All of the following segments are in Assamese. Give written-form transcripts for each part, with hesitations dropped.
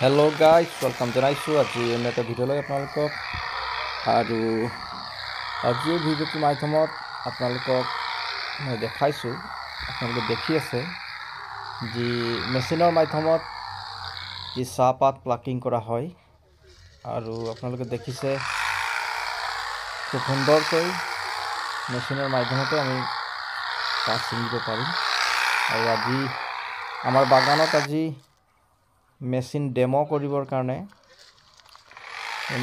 হেল্ল' গাইজ ৱেলকাম জনাইছোঁ আজি অন্য এটা ভিডিঅ'লৈ আপোনালোকক। আৰু আজি এই ভিডিঅ'টোৰ মাধ্যমত আপোনালোকক মই দেখাইছোঁ, আপোনালোকে দেখি আছে যি মেচিনৰ মাধ্যমত যি চাহপাত প্লাকিং কৰা হয়। আৰু আপোনালোকে দেখিছে খুব সুন্দৰকৈ মেচিনৰ মাধ্যমতে আমি পাত ছিঙিব পাৰিম। আৰু আজি আমাৰ বাগানত আজি মেচিন ডেমো কৰিবৰ কাৰণে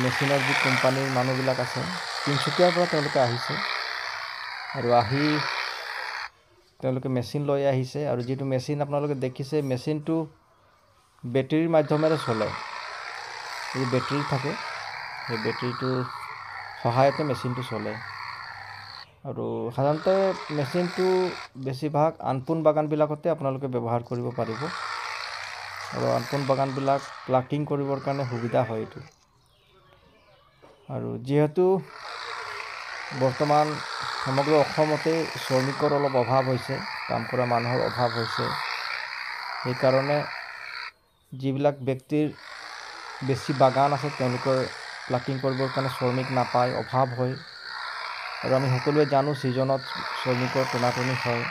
মেচিনৰ যি কোম্পানীৰ মানুহবিলাক আছে তিনিচুকীয়াৰ পৰা তেওঁলোকে আহিছে আৰু আহি তেওঁলোকে মেচিন লৈ আহিছে। আৰু যিটো মেচিন আপোনালোকে দেখিছে মেচিনটো বেটেৰীৰ মাধ্যমেৰে চলে। এই বেটেৰী থাকে, সেই বেটেৰীটোৰ সহায়তে মেচিনটো চলে। আৰু সাধাৰণতে মেচিনটো বেছিভাগ আনপোন বাগানবিলাকতে আপোনালোকে ব্যৱহাৰ কৰিব পাৰিব। আৰু আনপোন বাগানবিলাক প্লাকিং কৰিবৰ কাৰণে সুবিধা হয় এইটো। আৰু যিহেতু বৰ্তমান সমগ্ৰ অসমতে শ্ৰমিকৰ অলপ অভাৱ হৈছে, কাম কৰা মানুহৰ অভাৱ হৈছে, সেইকাৰণে যিবিলাক ব্যক্তিৰ বেছি বাগান আছে তেওঁলোকৰ প্লাকিং কৰিবৰ কাৰণে শ্ৰমিক নাপায়, অভাৱ হয়। আৰু আমি সকলোৱে জানো ছিজনত শ্ৰমিকৰ টনাটনি হয়।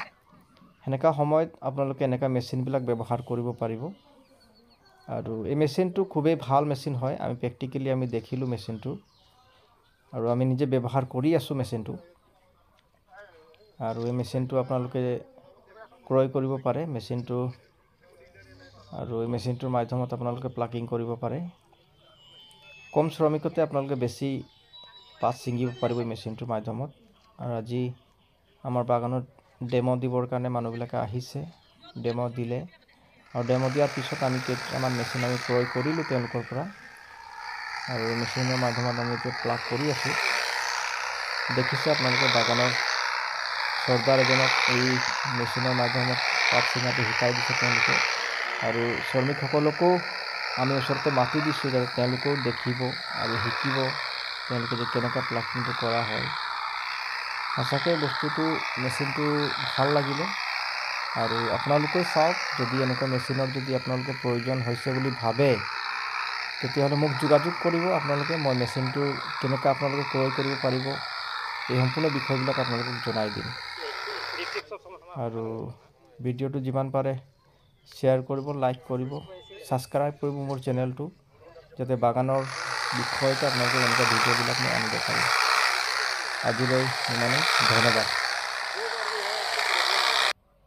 সেনেকুৱা সময়ত আপোনালোকে এনেকুৱা মেচিনবিলাক ব্যৱহাৰ কৰিব পাৰিব। আৰু এই মেচিনটো খুবেই ভাল মেচিন হয়, আমি প্ৰেক্টিকেলি আমি দেখিলোঁ মেচিনটো আৰু আমি নিজে ব্যৱহাৰ কৰি আছোঁ মেচিনটো। আৰু এই মেচিনটো আপোনালোকে ক্ৰয় কৰিব পাৰে মেচিনটো। আৰু এই মেচিনটোৰ মাধ্যমত আপোনালোকে প্লাকিং কৰিব পাৰে। কম শ্ৰমিকতে আপোনালোকে বেছি পাত ছিঙিব পাৰিব এই মেচিনটোৰ মাধ্যমত। আৰু আজি আমাৰ বাগানত ডেমো দিবৰ কাৰণে মানুহবিলাকে আহিছে, ডেমো দিলে। আৰু ডেমো দিয়াৰ পিছত আমি কেইটামান মেচিন আমি ক্ৰয় কৰিলোঁ তেওঁলোকৰ পৰা। আৰু এই মেচিনৰ মাধ্যমত আমি এতিয়া প্লাগ কৰি আছোঁ। দেখিছে আপোনালোকে বাগানৰ চৰ্দাৰ এজনক এই মেচিনৰ মাধ্যমত পাত ছিঙাটো শিকাই দিছে তেওঁলোকে। আৰু শ্ৰমিকসকলকো আমি ওচৰতে মাতি দিছোঁ যাতে তেওঁলোকেও দেখিব আৰু শিকিব তেওঁলোকে যে কেনেকৈ প্লাকিংটো কৰা হয়। সঁচাকৈ বস্তুটো মেচিনটো ভাল লাগিলে। আৰু আপোনালোকেও চাওক, যদি এনেকুৱা মেচিনৰ যদি আপোনালোকৰ প্ৰয়োজন হৈছে বুলি ভাবে তেতিয়াহ'লে মোক যোগাযোগ কৰিব আপোনালোকে। মই মেচিনটো কেনেকৈ আপোনালোকে ক্ৰয় কৰিব পাৰিব এই সম্পূৰ্ণ বিষয়বিলাক আপোনালোকক জনাই দিম। আৰু ভিডিঅ'টো যিমান পাৰে শ্বেয়াৰ কৰিব, লাইক কৰিব, ছাবস্ক্ৰাইব কৰিব মোৰ চেনেলটো, যাতে বাগানৰ বিষয়তে আপোনালোকে এনেকুৱা ভিডিঅ'বিলাক মই আনিব পাৰোঁ। আজিলৈ ইমানেই, ধন্যবাদ।